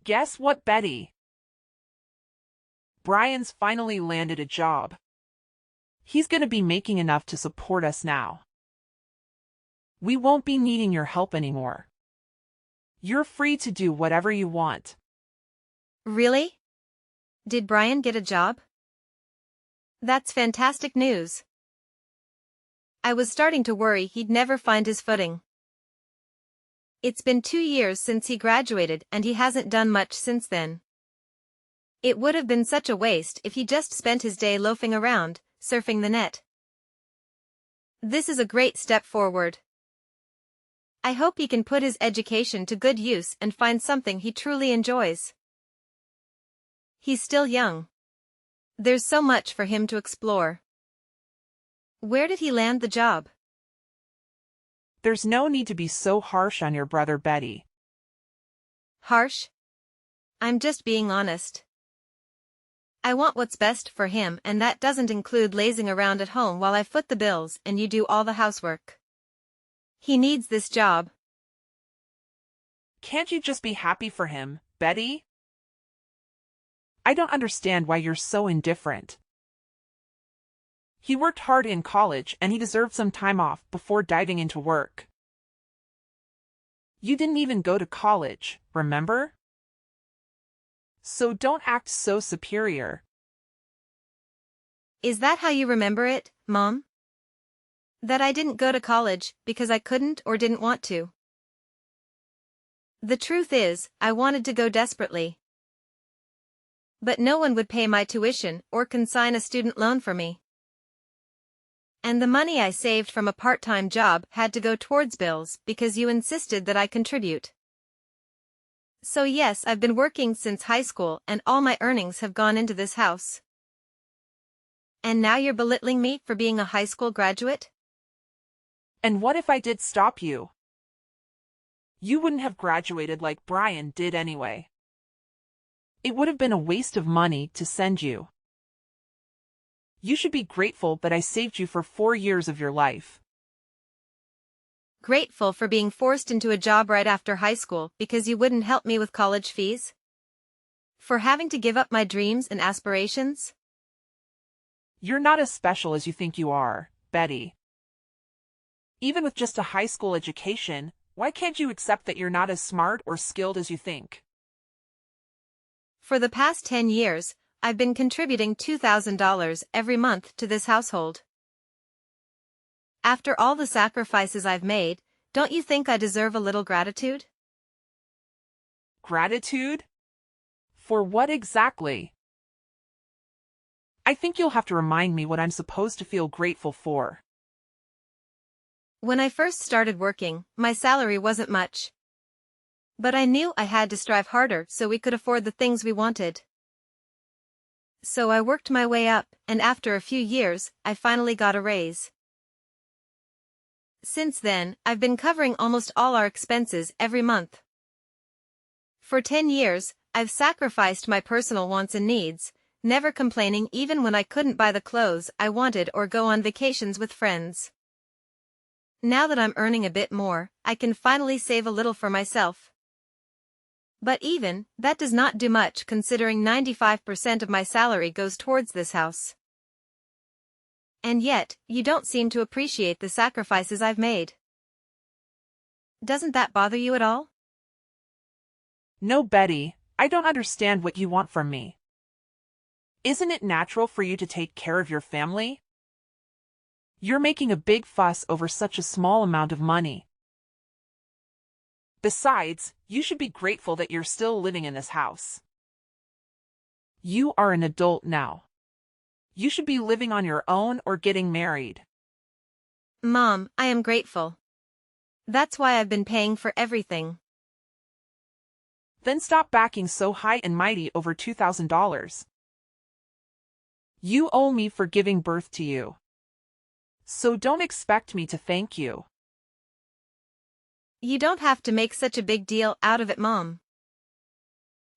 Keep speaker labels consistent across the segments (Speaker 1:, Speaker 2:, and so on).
Speaker 1: Guess what, Betty? Brian's finally landed a job. He's going to be making enough to support us now. We won't be needing your help anymore. You're free to do whatever you want.
Speaker 2: Really? Did Brian get a job? That's fantastic news. I was starting to worry he'd never find his footing. It's been 2 years since he graduated and he hasn't done much since then. It would have been such a waste if he just spent his day loafing around, surfing the net. This is a great step forward. I hope he can put his education to good use and find something he truly enjoys. He's still young. There's so much for him to explore. Where did he land the job?
Speaker 1: There's no need to be so harsh on your brother, Betty.
Speaker 2: Harsh? I'm just being honest. I want what's best for him, and that doesn't include lazing around at home while I foot the bills and you do all the housework. He needs this job.
Speaker 1: Can't you just be happy for him, Betty? I don't understand why you're so indifferent. He worked hard in college and he deserved some time off before diving into work. You didn't even go to college, remember? So don't act so superior.
Speaker 2: Is that how you remember it, Mom? That I didn't go to college because I couldn't or didn't want to? The truth is, I wanted to go desperately. But no one would pay my tuition or consign a student loan for me. And the money I saved from a part-time job had to go towards bills because you insisted that I contribute. So yes, I've been working since high school and all my earnings have gone into this house. And now you're belittling me for being a high school graduate?
Speaker 1: And what if I did stop you? You wouldn't have graduated like Brian did anyway. It would have been a waste of money to send you. You should be grateful that I saved you for 4 years of your life.
Speaker 2: Grateful for being forced into a job right after high school because you wouldn't help me with college fees? For having to give up my dreams and aspirations?
Speaker 1: You're not as special as you think you are, Betty. Even with just a high school education, why can't you accept that you're not as smart or skilled as you think?
Speaker 2: For the past 10 years, I've been contributing $2,000 every month to this household. After all the sacrifices I've made, don't you think I deserve a little gratitude?
Speaker 1: Gratitude? For what exactly? I think you'll have to remind me what I'm supposed to feel grateful for.
Speaker 2: When I first started working, my salary wasn't much. But I knew I had to strive harder so we could afford the things we wanted. So I worked my way up, and after a few years, I finally got a raise. Since then, I've been covering almost all our expenses every month. For 10 years, I've sacrificed my personal wants and needs, never complaining even when I couldn't buy the clothes I wanted or go on vacations with friends. Now that I'm earning a bit more, I can finally save a little for myself. But even that does not do much considering 95% of my salary goes towards this house. And yet, you don't seem to appreciate the sacrifices I've made. Doesn't that bother you at all?
Speaker 1: No, Betty, I don't understand what you want from me. Isn't it natural for you to take care of your family? You're making a big fuss over such a small amount of money. Besides, you should be grateful that you're still living in this house. You are an adult now. You should be living on your own or getting married.
Speaker 2: Mom, I am grateful. That's why I've been paying for everything.
Speaker 1: Then stop backing so high and mighty over $2,000. You owe me for giving birth to you. So don't expect me to thank you.
Speaker 2: You don't have to make such a big deal out of it, Mom.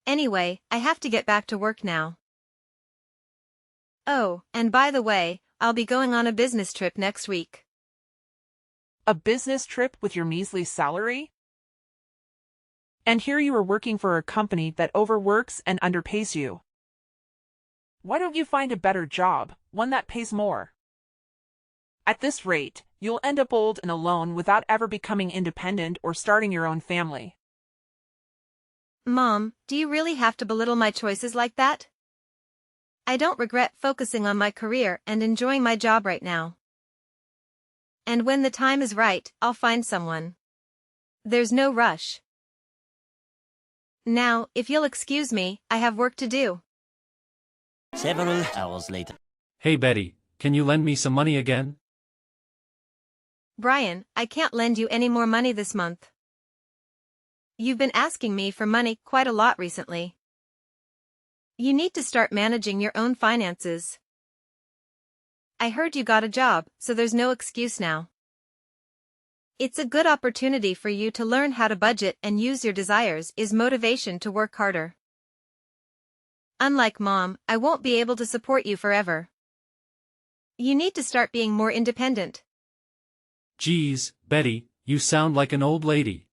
Speaker 2: Anyway, I have to get back to work now. Oh, and by the way, I'll be going on a business trip next week.
Speaker 1: A business trip with your measly salary? And here you are working for a company that overworks and underpays you. Why don't you find a better job, one that pays more? At this rate, you'll end up old and alone without ever becoming independent or starting your own family.
Speaker 2: Mom, do you really have to belittle my choices like that? I don't regret focusing on my career and enjoying my job right now. And when the time is right, I'll find someone. There's no rush. Now, if you'll excuse me, I have work to do.
Speaker 3: Several hours later.
Speaker 4: Hey Betty, can you lend me some money again?
Speaker 2: Brian, I can't lend you any more money this month. You've been asking me for money quite a lot recently. You need to start managing your own finances. I heard you got a job, so there's no excuse now. It's a good opportunity for you to learn how to budget and use your desires is motivation to work harder. Unlike Mom, I won't be able to support you forever. You need to start being more independent.
Speaker 4: Geez, Betty, you sound like an old lady.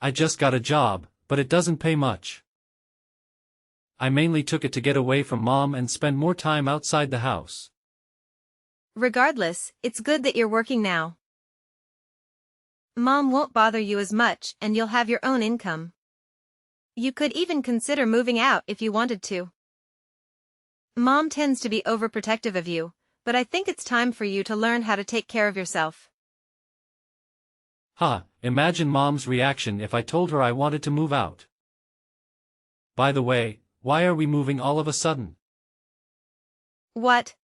Speaker 4: I just got a job, but it doesn't pay much. I mainly took it to get away from Mom and spend more time outside the house.
Speaker 2: Regardless, it's good that you're working now. Mom won't bother you as much and you'll have your own income. You could even consider moving out if you wanted to. Mom tends to be overprotective of you, but I think it's time for you to learn how to take care of yourself.
Speaker 4: Imagine Mom's reaction if I told her I wanted to move out. By the way, why are we moving all of a sudden?
Speaker 2: What?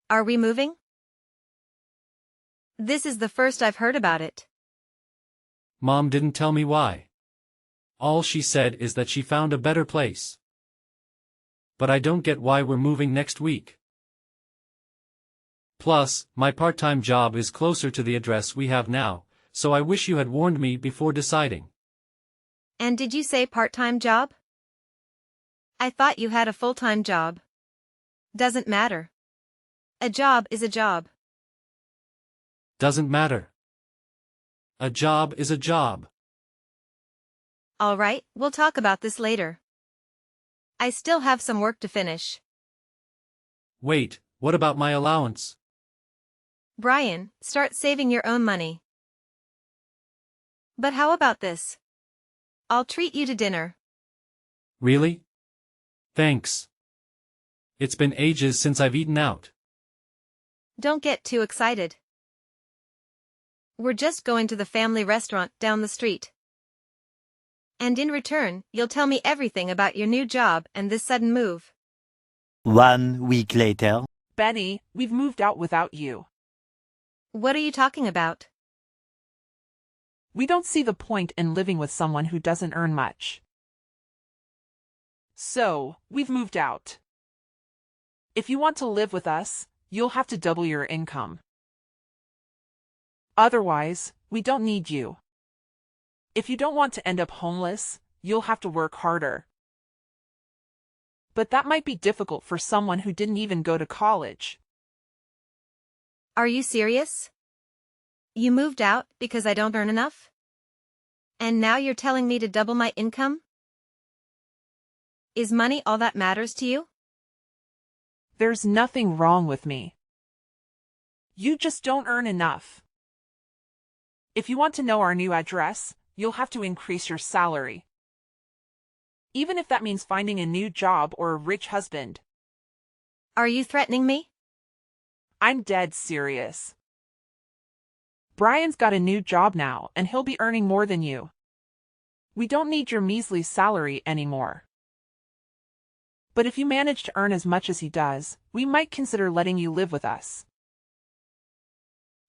Speaker 2: Are we moving? This is the first I've heard about it.
Speaker 4: Mom didn't tell me why. All she said is that she found a better place. But I don't get why we're moving next week. Plus, my part-time job is closer to the address we have now, so I wish you had warned me before deciding.
Speaker 2: And did you say part-time job? I thought you had a full-time job. Doesn't matter. A job is a job.
Speaker 4: Doesn't matter. A job is a job.
Speaker 2: All right, we'll talk about this later. I still have some work to finish.
Speaker 4: Wait, what about my allowance?
Speaker 2: Brian, start saving your own money. But how about this? I'll treat you to dinner.
Speaker 4: Really? Thanks. It's been ages since I've eaten out.
Speaker 2: Don't get too excited. We're just going to the family restaurant down the street. And in return, you'll tell me everything about your new job and this sudden move.
Speaker 3: 1 week later.
Speaker 1: Benny, we've moved out without you.
Speaker 2: What are you talking about?
Speaker 1: We don't see the point in living with someone who doesn't earn much. So, we've moved out. If you want to live with us, you'll have to double your income. Otherwise, we don't need you. If you don't want to end up homeless, you'll have to work harder. But that might be difficult for someone who didn't even go to college.
Speaker 2: Are you serious? You moved out because I don't earn enough? And now you're telling me to double my income? Is money all that matters to you?
Speaker 1: There's nothing wrong with me. You just don't earn enough. If you want to know our new address, you'll have to increase your salary. Even if that means finding a new job or a rich husband.
Speaker 2: Are you threatening me?
Speaker 1: I'm dead serious. Brian's got a new job now and he'll be earning more than you. We don't need your measly salary anymore. But if you manage to earn as much as he does, we might consider letting you live with us.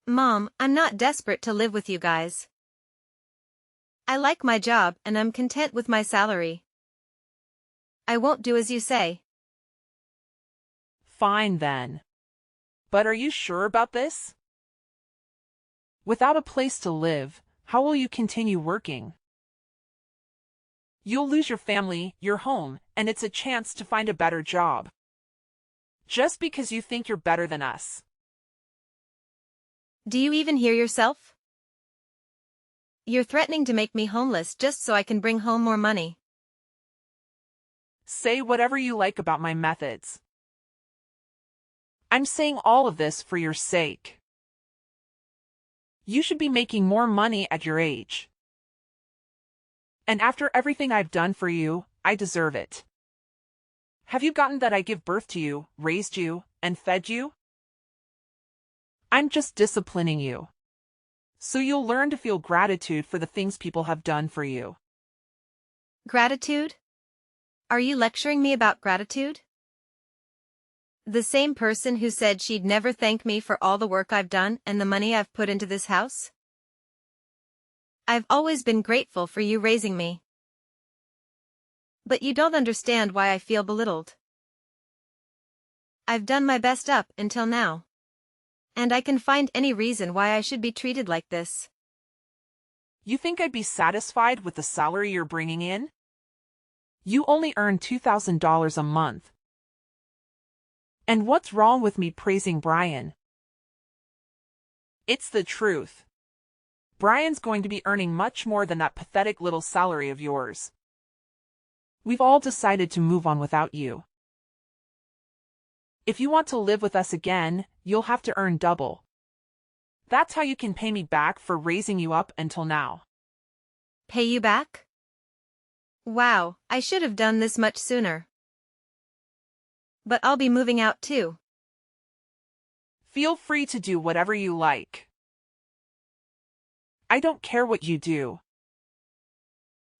Speaker 2: Mom, I'm not desperate to live with you guys. I like my job and I'm content with my salary. I won't do as you say.
Speaker 1: Fine then. But are you sure about this? Without a place to live, how will you continue working? You'll lose your family, your home, and it's a chance to find a better job. Just because you think you're better than us.
Speaker 2: Do you even hear yourself? You're threatening to make me homeless just so I can bring home more money.
Speaker 1: Say whatever you like about my methods. I'm saying all of this for your sake. You should be making more money at your age. And after everything I've done for you, I deserve it. Have you gotten that I give birth to you, raised you, and fed you? I'm just disciplining you. So you'll learn to feel gratitude for the things people have done for you.
Speaker 2: Gratitude? Are you lecturing me about gratitude? The same person who said she'd never thank me for all the work I've done and the money I've put into this house? I've always been grateful for you raising me. But you don't understand why I feel belittled. I've done my best up until now. And I can find any reason why I should be treated like this.
Speaker 1: You think I'd be satisfied with the salary you're bringing in? You only earn $2,000 a month. And what's wrong with me praising Brian? It's the truth. Brian's going to be earning much more than that pathetic little salary of yours. We've all decided to move on without you. If you want to live with us again, you'll have to earn double. That's how you can pay me back for raising you up until now.
Speaker 2: Pay you back? Wow, I should have done this much sooner. But I'll be moving out too.
Speaker 1: Feel free to do whatever you like. I don't care what you do.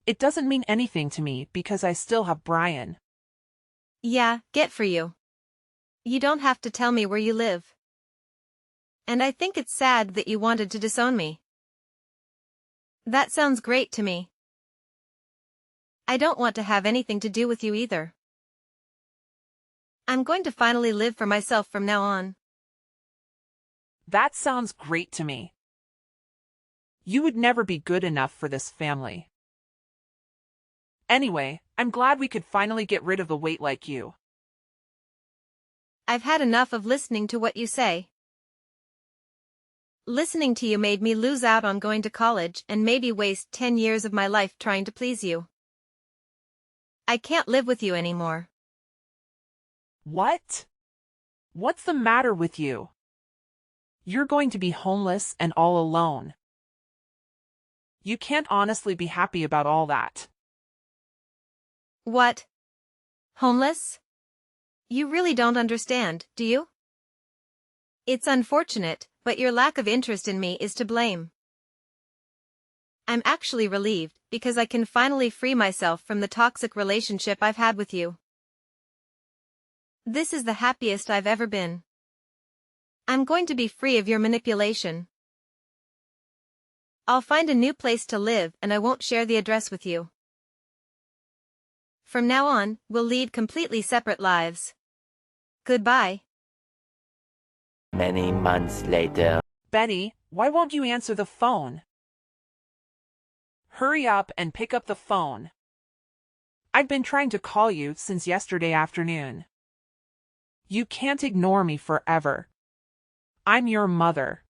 Speaker 1: It doesn't mean anything to me because I still have Brian.
Speaker 2: Yeah, get for you. You don't have to tell me where you live. And I think it's sad that you wanted to disown me. That sounds great to me. I don't want to have anything to do with you either. I'm going to finally live for myself from now on.
Speaker 1: That sounds great to me. You would never be good enough for this family. Anyway, I'm glad we could finally get rid of the weight like you.
Speaker 2: I've had enough of listening to what you say. Listening to you made me lose out on going to college and maybe waste 10 years of my life trying to please you. I can't live with you anymore.
Speaker 1: What? What's the matter with you? You're going to be homeless and all alone. You can't honestly be happy about all that.
Speaker 2: What? Homeless? You really don't understand, do you? It's unfortunate, but your lack of interest in me is to blame. I'm actually relieved because I can finally free myself from the toxic relationship I've had with you. This is the happiest I've ever been. I'm going to be free of your manipulation. I'll find a new place to live and I won't share the address with you. From now on, we'll lead completely separate lives. Goodbye.
Speaker 3: Many months later.
Speaker 1: Betty, why won't you answer the phone? Hurry up and pick up the phone. I've been trying to call you since yesterday afternoon. You can't ignore me forever. I'm your mother.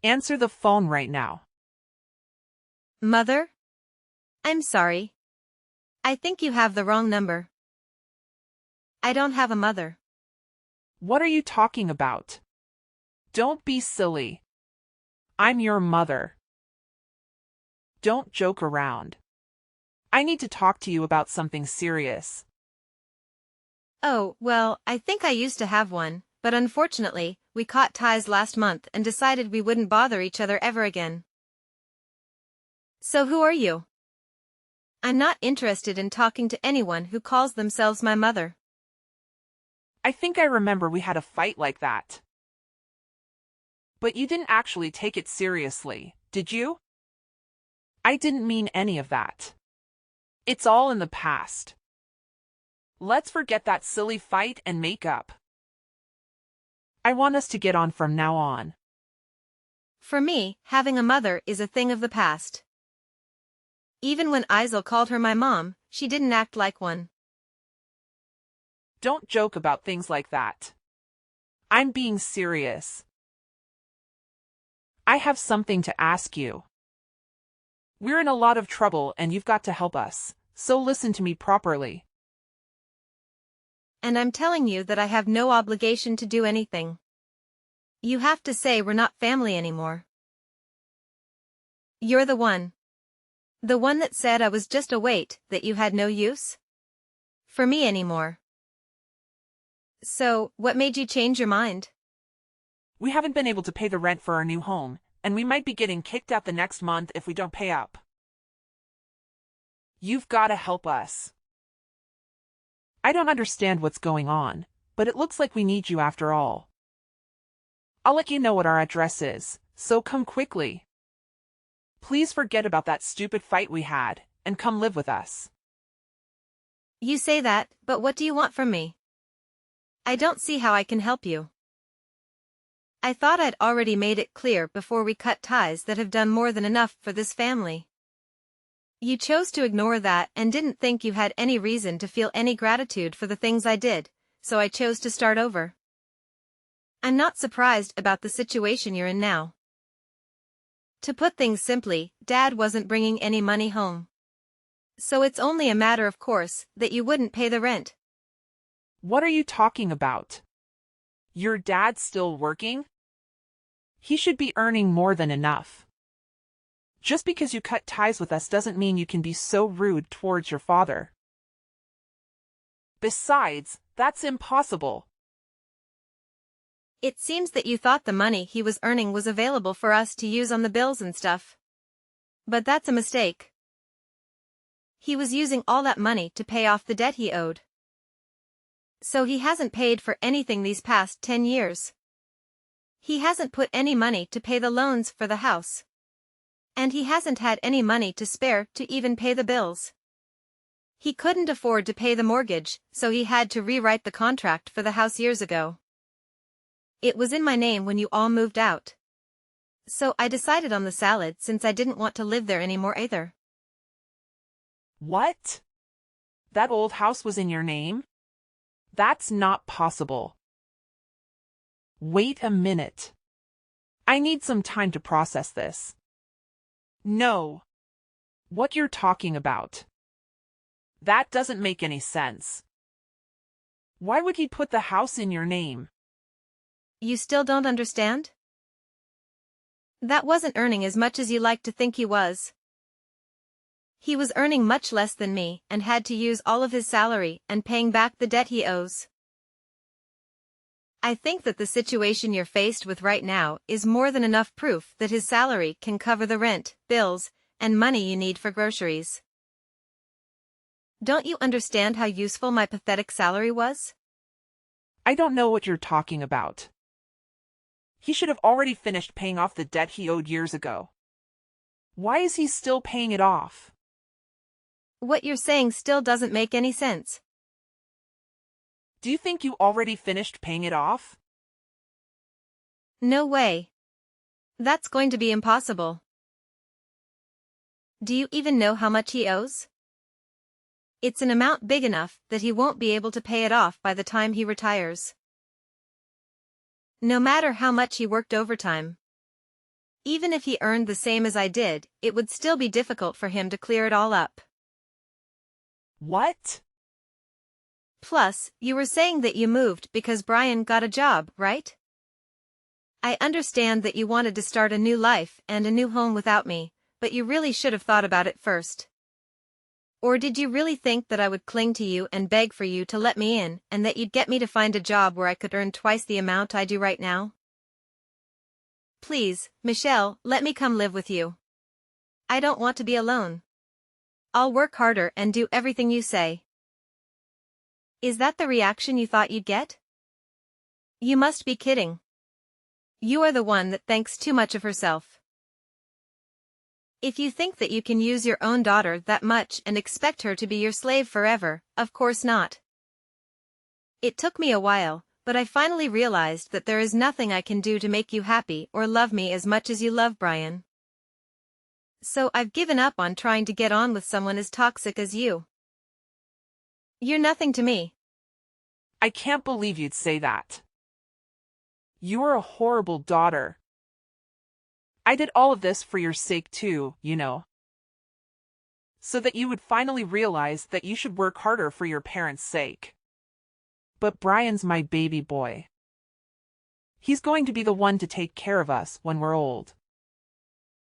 Speaker 1: Answer the phone right now.
Speaker 2: Mother? I'm sorry. I think you have the wrong number. I don't have a mother.
Speaker 1: What are you talking about? Don't be silly. I'm your mother. Don't joke around. I need to talk to you about something serious.
Speaker 2: Oh, well, I think I used to have one, but unfortunately, we caught ties last month and decided we wouldn't bother each other ever again. So who are you? I'm not interested in talking to anyone who calls themselves my mother.
Speaker 1: I think I remember we had a fight like that. But you didn't actually take it seriously, did you? I didn't mean any of that. It's all in the past. Let's forget that silly fight and make up. I want us to get on from now on.
Speaker 2: For me, having a mother is a thing of the past. Even when Isel called her my mom, she didn't act like one.
Speaker 1: Don't joke about things like that. I'm being serious. I have something to ask you. We're in a lot of trouble and you've got to help us, so listen to me properly.
Speaker 2: And I'm telling you that I have no obligation to do anything. You have to say we're not family anymore. You're the one. The one that said I was just a weight, that you had no use for me anymore. So, what made you change your mind?
Speaker 1: We haven't been able to pay the rent for our new home, and we might be getting kicked out the next month if we don't pay up. You've got to help us. I don't understand what's going on, but it looks like we need you after all. I'll let you know what our address is, so come quickly. Please forget about that stupid fight we had, and come live with us.
Speaker 2: You say that, but what do you want from me? I don't see how I can help you. I thought I'd already made it clear before we cut ties that have done more than enough for this family. You chose to ignore that and didn't think you had any reason to feel any gratitude for the things I did, so I chose to start over. I'm not surprised about the situation you're in now. To put things simply, Dad wasn't bringing any money home. So it's only a matter of course that you wouldn't pay the rent.
Speaker 1: What are you talking about? Your dad's still working? He should be earning more than enough. Just because you cut ties with us doesn't mean you can be so rude towards your father. Besides, that's impossible.
Speaker 2: It seems that you thought the money he was earning was available for us to use on the bills and stuff. But that's a mistake. He was using all that money to pay off the debt he owed. So he hasn't paid for anything these past 10 years. He hasn't put any money to pay the loans for the house. And he hasn't had any money to spare to even pay the bills. He couldn't afford to pay the mortgage, so he had to rewrite the contract for the house years ago. It was in my name when you all moved out. So I decided on the salad since I didn't want to live there anymore either.
Speaker 1: What? That old house was in your name? That's not possible. Wait a minute. I need some time to process this. No. What you're talking about? That doesn't make any sense. Why would he put the house in your name?
Speaker 2: You still don't understand? That wasn't earning as much as you like to think he was. He was earning much less than me and had to use all of his salary and paying back the debt he owes. I think that the situation you're faced with right now is more than enough proof that his salary can cover the rent, bills, and money you need for groceries. Don't you understand how useful my pathetic salary was?
Speaker 1: I don't know what you're talking about. He should have already finished paying off the debt he owed years ago. Why is he still paying it off?
Speaker 2: What you're saying still doesn't make any sense.
Speaker 1: Do you think you already finished paying it off?
Speaker 2: No way. That's going to be impossible. Do you even know how much he owes? It's an amount big enough that he won't be able to pay it off by the time he retires. No matter how much he worked overtime. Even if he earned the same as I did, it would still be difficult for him to clear it all up.
Speaker 1: What?
Speaker 2: Plus, you were saying that you moved because Brian got a job, right? I understand that you wanted to start a new life and a new home without me, but you really should have thought about it first. Or did you really think that I would cling to you and beg for you to let me in, and that you'd get me to find a job where I could earn twice the amount I do right now? Please, Michelle, let me come live with you. I don't want to be alone. I'll work harder and do everything you say. Is that the reaction you thought you'd get? You must be kidding. You are the one that thinks too much of herself. If you think that you can use your own daughter that much and expect her to be your slave forever, of course not. It took me a while, but I finally realized that there is nothing I can do to make you happy or love me as much as you love Brian. So I've given up on trying to get on with someone as toxic as you. You're nothing to me.
Speaker 1: I can't believe you'd say that. You're a horrible daughter. I did all of this for your sake too, you know. so that you would finally realize that you should work harder for your parents' sake. But Brian's my baby boy. He's going to be the one to take care of us when we're old.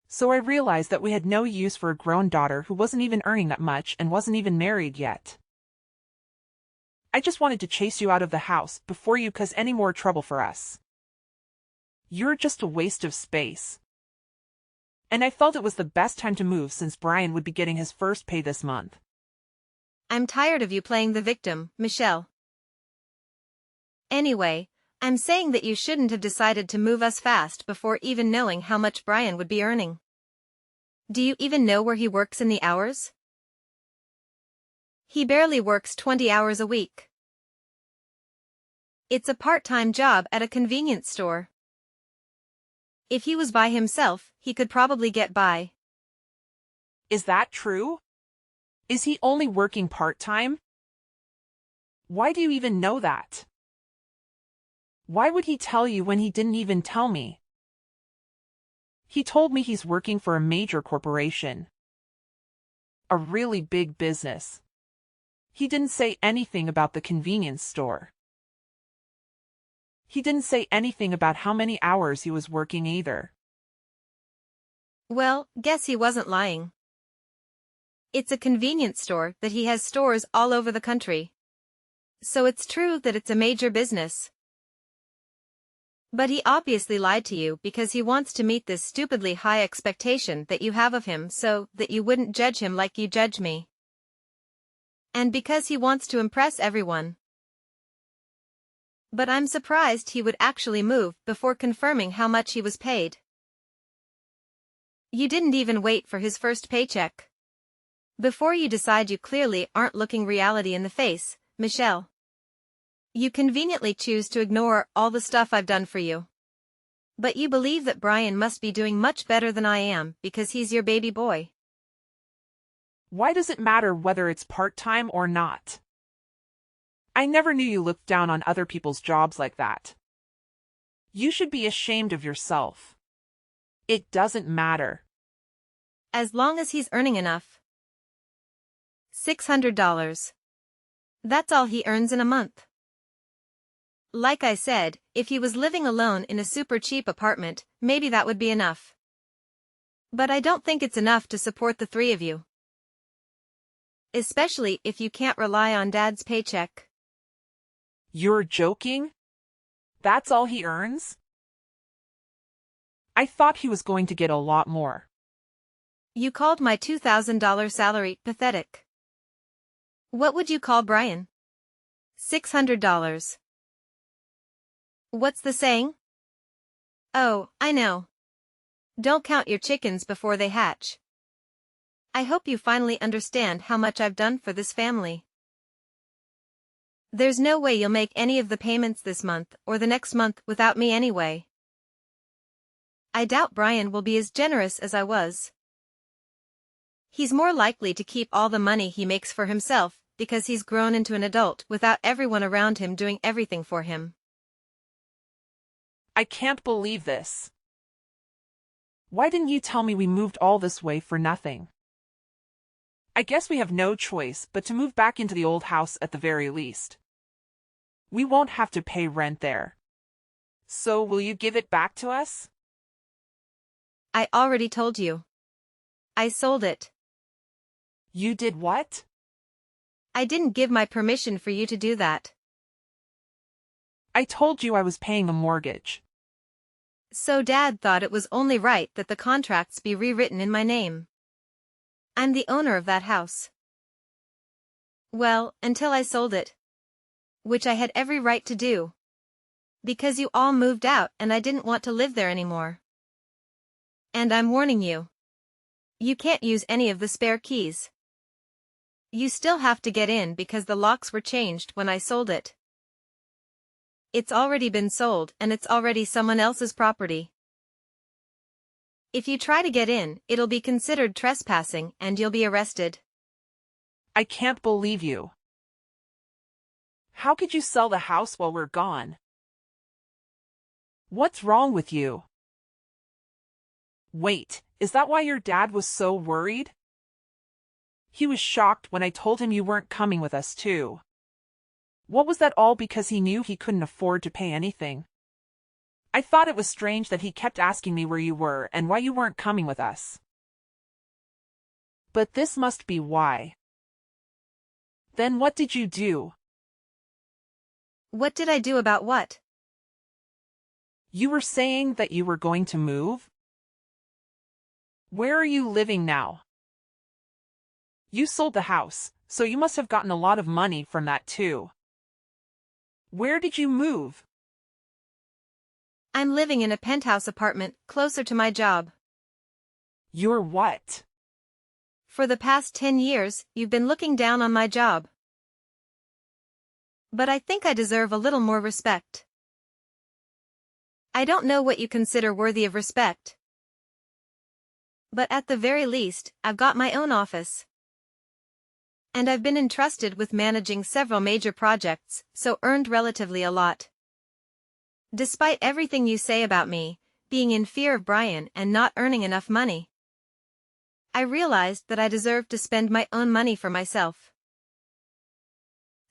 Speaker 1: So I realized that we had no use for a grown daughter who wasn't even earning that much and wasn't even married yet. I just wanted to chase you out of the house before you cause any more trouble for us. You're just a waste of space. And I felt it was the best time to move since Brian would be getting his first pay this month.
Speaker 2: I'm tired of you playing the victim, Michelle. Anyway, I'm saying that you shouldn't have decided to move us fast before even knowing how much Brian would be earning. Do you even know where he works in the hours? He barely works 20 hours a week. It's a part-time job at a convenience store. If he was by himself, he could probably get by.
Speaker 1: Is that true? Is he only working part-time? Why do you even know that? Why would he tell you when he didn't even tell me? He told me he's working for a major corporation. A really big business. He didn't say anything about the convenience store. He didn't say anything about how many hours he was working either.
Speaker 2: Well, guess he wasn't lying. It's a convenience store that he has stores all over the country. So it's true that it's a major business. But he obviously lied to you because he wants to meet this stupidly high expectation that you have of him so that you wouldn't judge him like you judge me. And because he wants to impress everyone. But I'm surprised he would actually move before confirming how much he was paid. You didn't even wait for his first paycheck. Before you decide, you clearly aren't looking reality in the face, Michelle. You conveniently choose to ignore all the stuff I've done for you. But you believe that Brian must be doing much better than I am because he's your baby boy.
Speaker 1: Why does it matter whether it's part-time or not? I never knew you looked down on other people's jobs like that. You should be ashamed of yourself. It doesn't matter.
Speaker 2: As long as he's earning enough. $600. That's all he earns in a month. Like I said, if he was living alone in a super cheap apartment, maybe that would be enough. But I don't think it's enough to support the three of you. Especially if you can't rely on Dad's paycheck.
Speaker 1: You're joking? That's all he earns? I thought he was going to get a lot more.
Speaker 2: You called my $2,000 salary pathetic. What would you call Brian? $600. What's the saying? Oh, I know. Don't count your chickens before they hatch. I hope you finally understand how much I've done for this family. There's no way you'll make any of the payments this month or the next month without me anyway. I doubt Brian will be as generous as I was. He's more likely to keep all the money he makes for himself because he's grown into an adult without everyone around him doing everything for him.
Speaker 1: I can't believe this. Why didn't you tell me we moved all this way for nothing? I guess we have no choice but to move back into the old house at the very least. We won't have to pay rent there. So will you give it back to us?
Speaker 2: I already told you. I sold it.
Speaker 1: You did what?
Speaker 2: I didn't give my permission for you to do that.
Speaker 1: I told you I was paying a mortgage.
Speaker 2: So Dad thought it was only right that the contracts be rewritten in my name. I'm the owner of that house. Well, until I sold it. Which I had every right to do. Because you all moved out and I didn't want to live there anymore. And I'm warning you. You can't use any of the spare keys. You still have to get in because the locks were changed when I sold it. It's already been sold and it's already someone else's property. If you try to get in, it'll be considered trespassing and you'll be arrested.
Speaker 1: I can't believe you. How could you sell the house while we're gone? What's wrong with you? Wait, is that why your dad was so worried? He was shocked when I told him you weren't coming with us too. What was that all because he knew he couldn't afford to pay anything? I thought it was strange that he kept asking me where you were and why you weren't coming with us. But this must be why. Then what did you do?
Speaker 2: What did I do about what?
Speaker 1: You were saying that you were going to move? Where are you living now? You sold the house, so you must have gotten a lot of money from that too. Where did you move?
Speaker 2: I'm living in a penthouse apartment closer to my job.
Speaker 1: You're what?
Speaker 2: For the past 10 years, you've been looking down on my job. But I think I deserve a little more respect. I don't know what you consider worthy of respect. But at the very least, I've got my own office. And I've been entrusted with managing several major projects, so earned relatively a lot. Despite everything you say about me, being in fear of Brian and not earning enough money, I realized that I deserved to spend my own money for myself.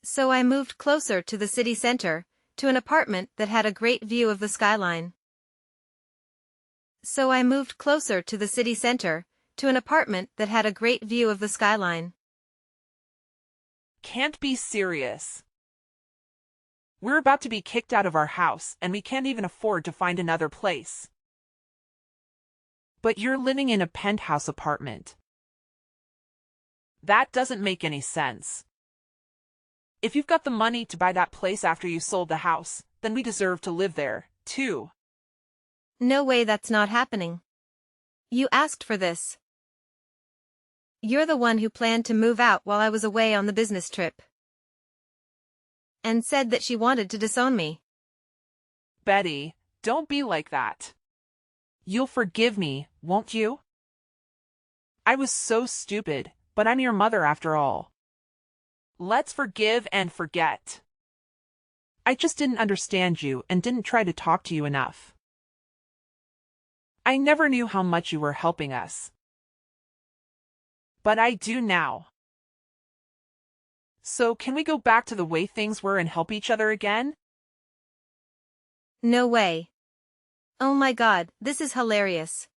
Speaker 2: So I moved closer to the city center, to an apartment that had a great view of the skyline.
Speaker 1: Can't be serious. We're about to be kicked out of our house and we can't even afford to find another place. But you're living in a penthouse apartment. That doesn't make any sense. If you've got the money to buy that place after you sold the house, then we deserve to live there, too.
Speaker 2: No way, that's not happening. You asked for this. You're the one who planned to move out while I was away on the business trip. And said that she wanted to disown me.
Speaker 1: Betty, don't be like that. You'll forgive me, won't you? I was so stupid, but I'm your mother after all. Let's forgive and forget. I just didn't understand you and didn't try to talk to you enough. I never knew how much you were helping us. But I do now. So can we go back to the way things were and help each other again?
Speaker 2: No way. Oh my God, this is hilarious.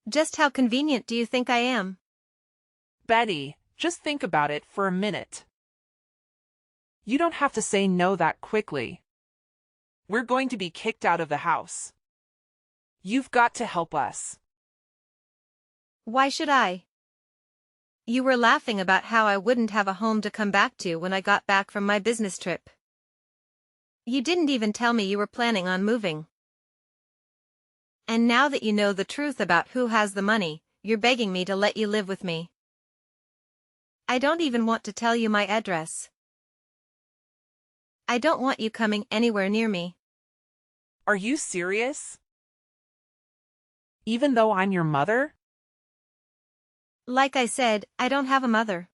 Speaker 2: Just how convenient do you think I am?
Speaker 1: Betty, just think about it for a minute. You don't have to say no that quickly. We're going to be kicked out of the house. You've got to help us.
Speaker 2: Why should I? You were laughing about how I wouldn't have a home to come back to when I got back from my business trip. You didn't even tell me you were planning on moving. And now that you know the truth about who has the money, you're begging me to let you live with me. I don't even want to tell you my address. I don't want you coming anywhere near me.
Speaker 1: Are you serious? Even though I'm your mother?
Speaker 2: Like I said, I don't have a mother.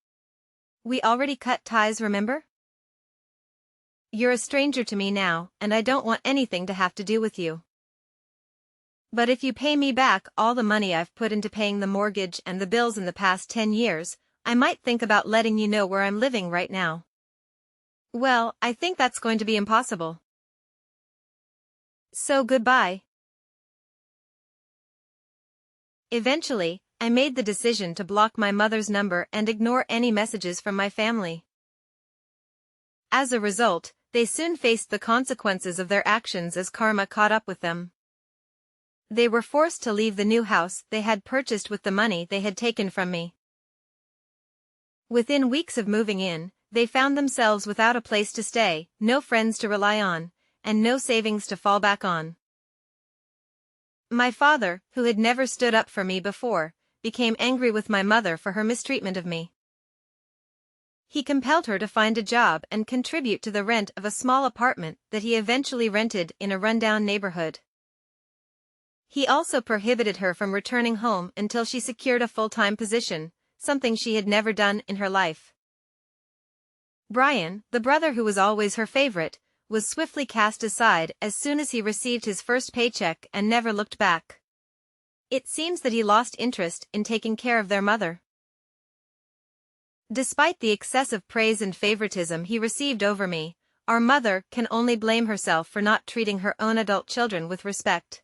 Speaker 2: We already cut ties, remember? You're a stranger to me now, and I don't want anything to have to do with you. But if you pay me back all the money I've put into paying the mortgage and the bills in the past 10 years, I might think about letting you know where I'm living right now. Well, I think that's going to be impossible. So goodbye. Eventually, I made the decision to block my mother's number and ignore any messages from my family. As a result, they soon faced the consequences of their actions as karma caught up with them. They were forced to leave the new house they had purchased with the money they had taken from me. Within weeks of moving in, they found themselves without a place to stay, no friends to rely on, and no savings to fall back on. My father, who had never stood up for me before, became angry with my mother for her mistreatment of me. He compelled her to find a job and contribute to the rent of a small apartment that he eventually rented in a rundown neighborhood. He also prohibited her from returning home until she secured a full-time position, something she had never done in her life. Brian, the brother who was always her favorite, was swiftly cast aside as soon as he received his first paycheck and never looked back. It seems that he lost interest in taking care of their mother. Despite the excessive praise and favoritism he received over me, our mother can only blame herself for not treating her own adult children with respect.